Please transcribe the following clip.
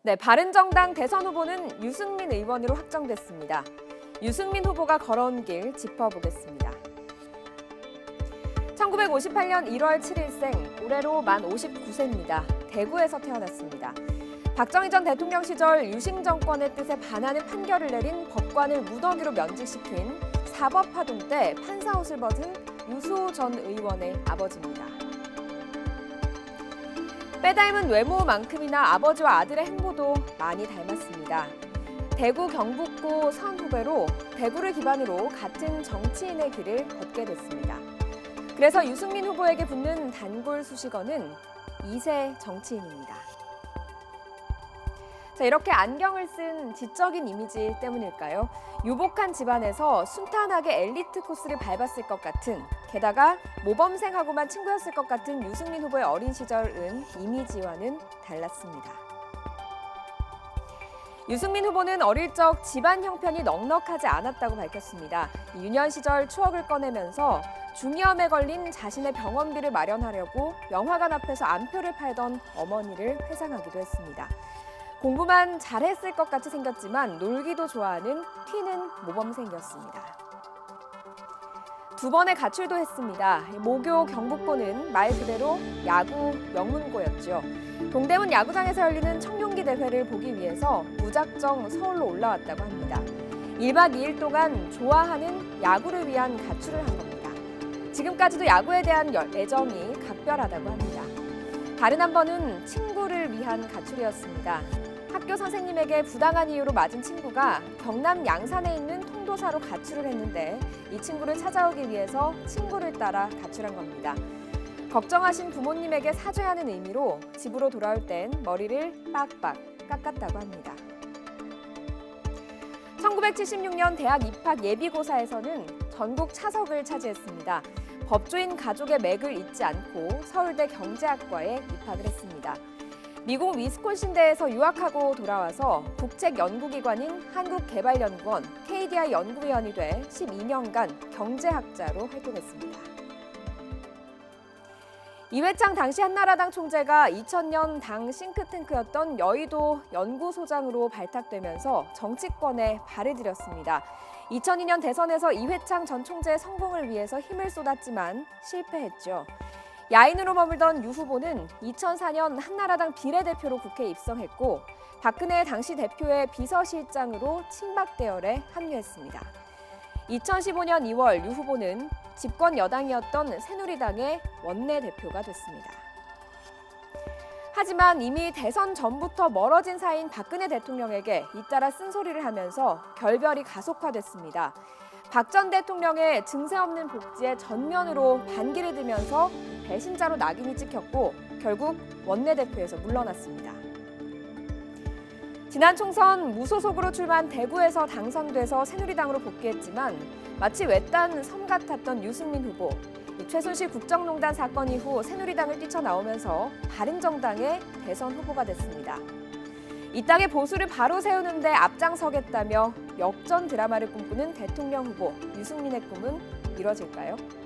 네, 바른정당 대선 후보는 유승민 의원으로 확정됐습니다. 유승민 후보가 걸어온 길 짚어보겠습니다. 1958년 1월 7일생, 올해로 만 59세입니다. 대구에서 태어났습니다. 박정희 전 대통령 시절 유신 정권의 뜻에 반하는 판결을 내린 법관을 무더기로 면직시킨 사법파동 때 판사 옷을 벗은 유수호 전 의원의 아버지입니다. 빼닮은 외모만큼이나 아버지와 아들의 행보도 많이 닮았습니다. 대구 경북고 선 후배로 대구를 기반으로 같은 정치인의 길을 걷게 됐습니다. 그래서 유승민 후보에게 붙는 단골 수식어는 2세 정치인입니다. 자, 이렇게 안경을 쓴 지적인 이미지 때문일까요? 유복한 집안에서 순탄하게 엘리트 코스를 밟았을 것 같은, 게다가 모범생하고만 친구였을 것 같은 유승민 후보의 어린 시절은 이미지와는 달랐습니다. 유승민 후보는 어릴 적 집안 형편이 넉넉하지 않았다고 밝혔습니다. 유년 시절 추억을 꺼내면서 중이염에 걸린 자신의 병원비를 마련하려고 영화관 앞에서 암표를 팔던 어머니를 회상하기도 했습니다. 공부만 잘했을 것 같이 생겼지만 놀기도 좋아하는 튀는 모범생이었습니다. 2번의 가출도 했습니다. 모교 경북고는 말 그대로 야구 명문고였죠. 동대문 야구장에서 열리는 청룡기 대회를 보기 위해서 무작정 서울로 올라왔다고 합니다. 1박 2일 동안 좋아하는 야구를 위한 가출을 한 겁니다. 지금까지도 야구에 대한 애정이 각별하다고 합니다. 다른 한 번은 친구를 위한 가출이었습니다. 학교 선생님에게 부당한 이유로 맞은 친구가 경남 양산에 있는 통도사로 가출을 했는데 이 친구를 찾아오기 위해서 친구를 따라 가출한 겁니다. 걱정하신 부모님에게 사죄하는 의미로 집으로 돌아올 땐 머리를 빡빡 깎았다고 합니다. 1976년 대학 입학 예비고사에서는 전국 차석을 차지했습니다. 법조인 가족의 맥을 잇지 않고 서울대 경제학과에 입학을 했습니다. 미국 위스콘신대에서 유학하고 돌아와서 국책연구기관인 한국개발연구원 KDI 연구위원이 돼 12년간 경제학자로 활동했습니다. 이회창 당시 한나라당 총재가 2000년 당 싱크탱크였던 여의도 연구소장으로 발탁되면서 정치권에 발을 들였습니다. 2002년 대선에서 이회창 전 총재의 성공을 위해서 힘을 쏟았지만 실패했죠. 야인으로 머물던 유 후보는 2004년 한나라당 비례대표로 국회에 입성했고 박근혜 당시 대표의 비서실장으로 친박 대열에 합류했습니다. 2015년 2월 유 후보는 집권 여당이었던 새누리당의 원내대표가 됐습니다. 하지만 이미 대선 전부터 멀어진 사이인 박근혜 대통령에게 잇따라 쓴소리를 하면서 결별이 가속화됐습니다. 박 전 대통령의 증세 없는 복지에 전면으로 반기를 들면서 배신자로 낙인이 찍혔고 결국 원내대표에서 물러났습니다. 지난 총선 무소속으로 출마한 대구에서 당선돼서 새누리당으로 복귀했지만 마치 외딴 섬 같았던 유승민 후보. 최순실 국정농단 사건 이후 새누리당을 뛰쳐나오면서 바른정당의 대선 후보가 됐습니다. 이 땅의 보수를 바로 세우는데 앞장서겠다며 역전 드라마를 꿈꾸는 대통령 후보 유승민의 꿈은 이뤄질까요?